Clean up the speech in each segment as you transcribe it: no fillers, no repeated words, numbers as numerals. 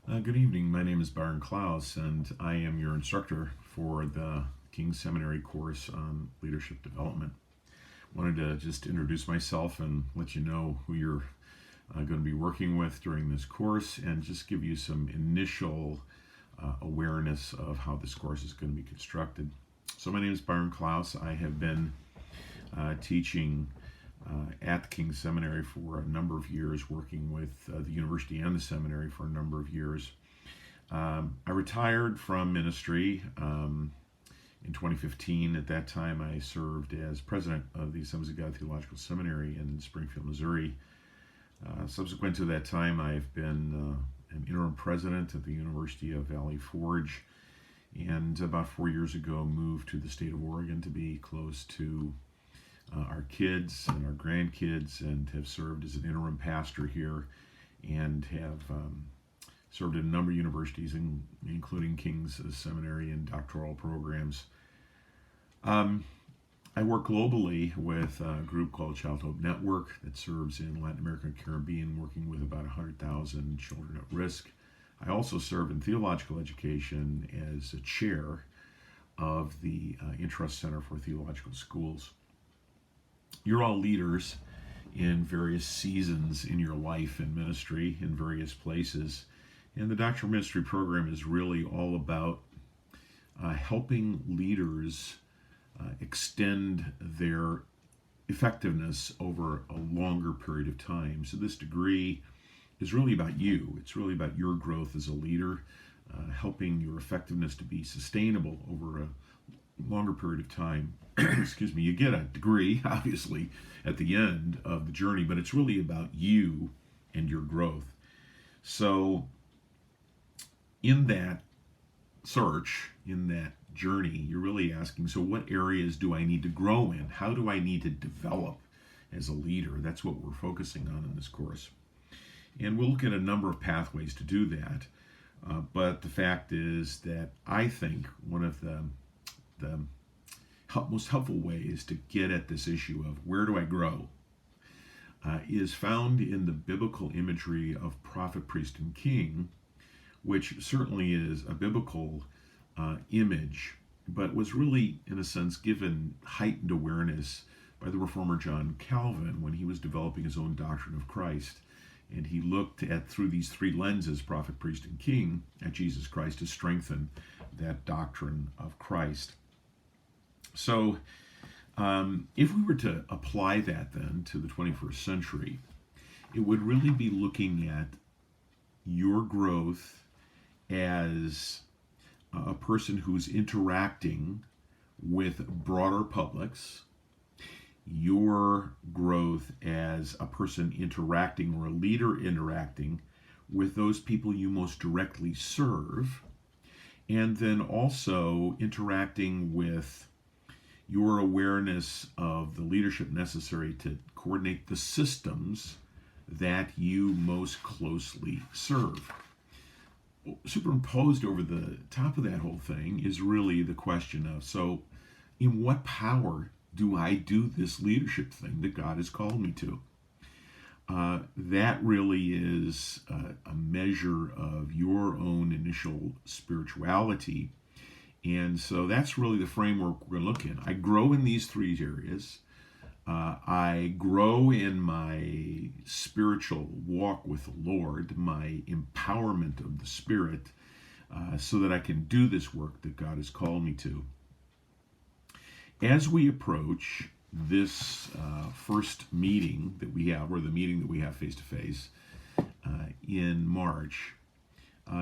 Good evening. My name is Byron Klaus, and I am your instructor for the King's Seminary course on leadership development. Wanted to just introduce myself and let you know who you're going to be working with during this course, and just give you some initial awareness of how this course is going to be constructed. So, my name is Byron Klaus. I have been teaching at the King's Seminary for a number of years, working with the university and the seminary for a number of years. I retired from ministry in 2015. At that time, I served as president of the Assemblies of God Theological Seminary in Springfield, Missouri. Subsequent to that time, I've been an interim president at the University of Valley Forge, and about 4 years ago moved to the state of Oregon to be close to our kids and our grandkids, and have served as an interim pastor here, and have served at a number of universities, including King's Seminary and doctoral programs. I work globally with a group called Child Hope Network that serves in Latin America and Caribbean, working with about 100,000 children at risk. I also serve in theological education as a chair of the Intrust Center for Theological Schools. You're all leaders in various seasons in your life and ministry in various places. And the doctoral ministry program is really all about helping leaders extend their effectiveness over a longer period of time. So this degree is really about you. It's really about your growth as a leader, helping your effectiveness to be sustainable over a longer period of time. Excuse me. You get a degree, obviously, at the end of the journey, but it's really about you and your growth. So in that search, in that journey, you're really asking, so what areas do I need to grow in? How do I need to develop as a leader? That's what we're focusing on in this course. And we'll look at a number of pathways to do that. But the fact is that I think one of the most helpful ways to get at this issue of where do I grow is found in the biblical imagery of prophet, priest, and king, which certainly is a biblical image, but was really, in a sense, given heightened awareness by the reformer John Calvin when he was developing his own doctrine of Christ. And he looked at, through these three lenses, prophet, priest, and king, at Jesus Christ to strengthen that doctrine of Christ. So if we were to apply that then to the 21st century, it would really be looking at your growth as a person who's interacting with broader publics, your growth as a person interacting, or a leader interacting with those people you most directly serve, and then also interacting with your awareness of the leadership necessary to coordinate the systems that you most closely serve. Superimposed over the top of that whole thing is really the question of, so in what power do I do this leadership thing that God has called me to? That really is a measure of your own initial spirituality. And so that's really the framework we're going to look in. I grow in these three areas. I grow in my spiritual walk with the Lord, my empowerment of the Spirit, so that I can do this work that God has called me to. As we approach this first meeting that we have, or the meeting that we have face-to-face in March,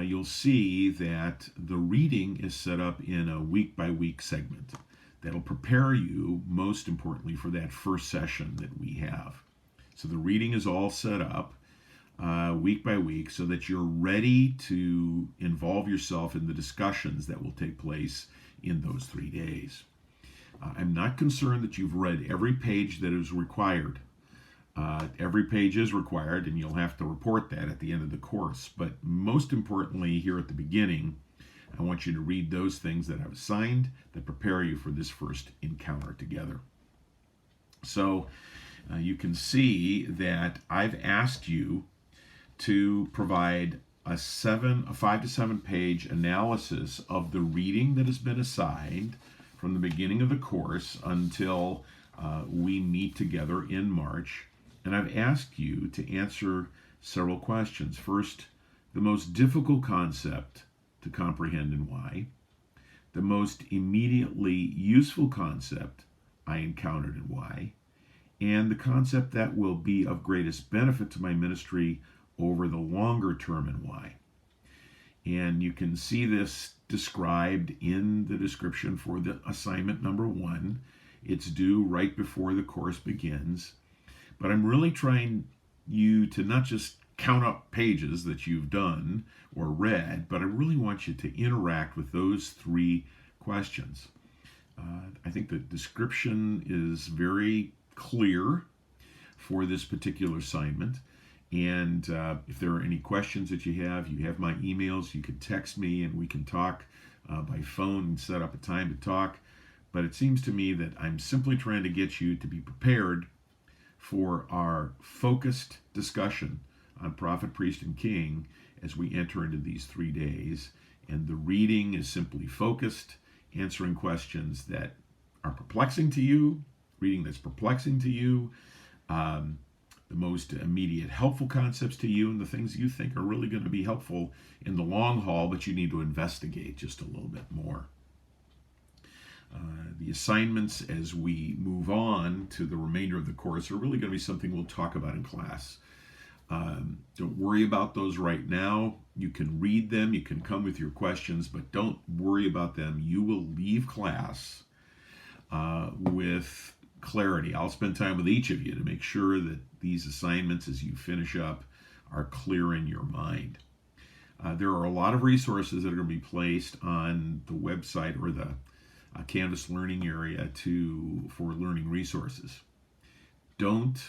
you'll see that the reading is set up in a week-by-week segment that'll prepare you, most importantly, for that first session that we have. So the reading is all set up week by week so that you're ready to involve yourself in the discussions that will take place in those 3 days. I'm not concerned that you've read every page that is required. Every page is required, and you'll have to report that at the end of the course. But most importantly, here at the beginning, I want you to read those things that I've assigned that prepare you for this first encounter together. So you can see that I've asked you to provide a 5 to 7 page analysis of the reading that has been assigned from the beginning of the course until we meet together in March. And I've asked you to answer several questions. First, the most difficult concept to comprehend and why. The most immediately useful concept I encountered and why. And the concept that will be of greatest benefit to my ministry over the longer term and why. And you can see this described in the description for the assignment number 1. It's due right before the course begins. But I'm really trying you to not just count up pages that you've done or read, but I really want you to interact with those 3 questions. I think the description is very clear for this particular assignment. And if there are any questions that you have my emails. You can text me and we can talk by phone and set up a time to talk. But it seems to me that I'm simply trying to get you to be prepared for our focused discussion on prophet, priest, and king as we enter into these 3 days. And the reading is simply focused, answering questions that are perplexing to you, reading that's perplexing to you, the most immediate helpful concepts to you, and the things you think are really going to be helpful in the long haul, but you need to investigate just a little bit more. The assignments as we move on to the remainder of the course are really going to be something we'll talk about in class. Don't worry about those right now. You can read them, you can come with your questions, but don't worry about them. You will leave class with clarity. I'll spend time with each of you to make sure that these assignments, as you finish up, are clear in your mind. There are a lot of resources that are going to be placed on the website or the Canvas learning area for learning resources. Don't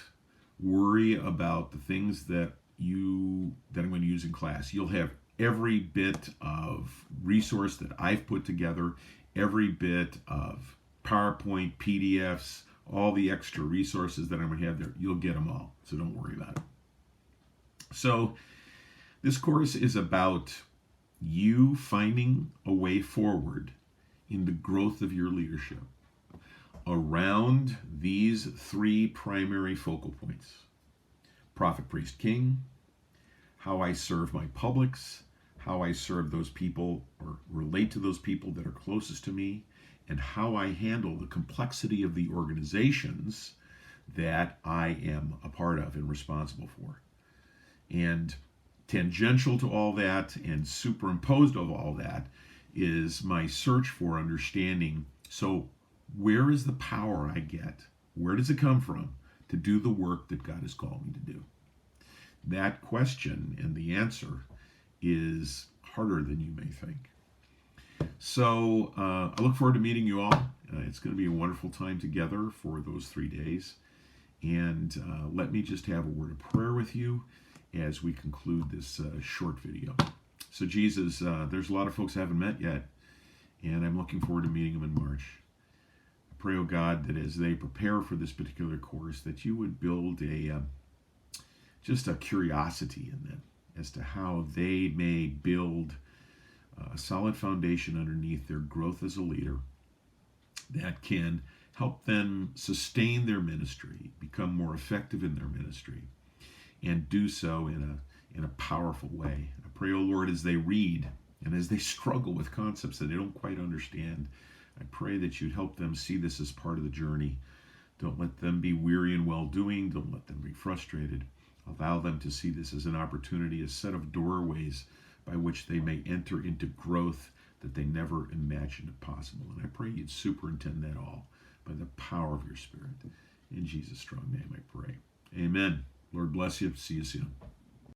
worry about the things that I'm going to use in class. You'll have every bit of resource that I've put together, every bit of PowerPoint, PDFs, all the extra resources that I'm going to have there. You'll get them all, so don't worry about it. So this course is about you finding a way forward in the growth of your leadership around these 3 primary focal points: prophet, priest, king, how I serve my publics, how I serve those people or relate to those people that are closest to me, and how I handle the complexity of the organizations that I am a part of and responsible for. And tangential to all that and superimposed of all that is my search for understanding. So where is the power I get? Where does it come from to do the work that God has called me to do? That question and the answer is harder than you may think. So I look forward to meeting you all. It's going to be a wonderful time together for those 3 days. And let me just have a word of prayer with you as we conclude this short video. So Jesus, there's a lot of folks I haven't met yet, and I'm looking forward to meeting them in March. I pray, oh God, that as they prepare for this particular course, that you would build just a curiosity in them as to how they may build a solid foundation underneath their growth as a leader that can help them sustain their ministry, become more effective in their ministry, and do so in a powerful way. I pray, oh Lord, as they read and as they struggle with concepts that they don't quite understand, I pray that you'd help them see this as part of the journey. Don't let them be weary in well-doing. Don't let them be frustrated. Allow them to see this as an opportunity, a set of doorways by which they may enter into growth that they never imagined possible. And I pray you'd superintend that all by the power of your Spirit. In Jesus' strong name I pray. Amen. Lord bless you. See you soon.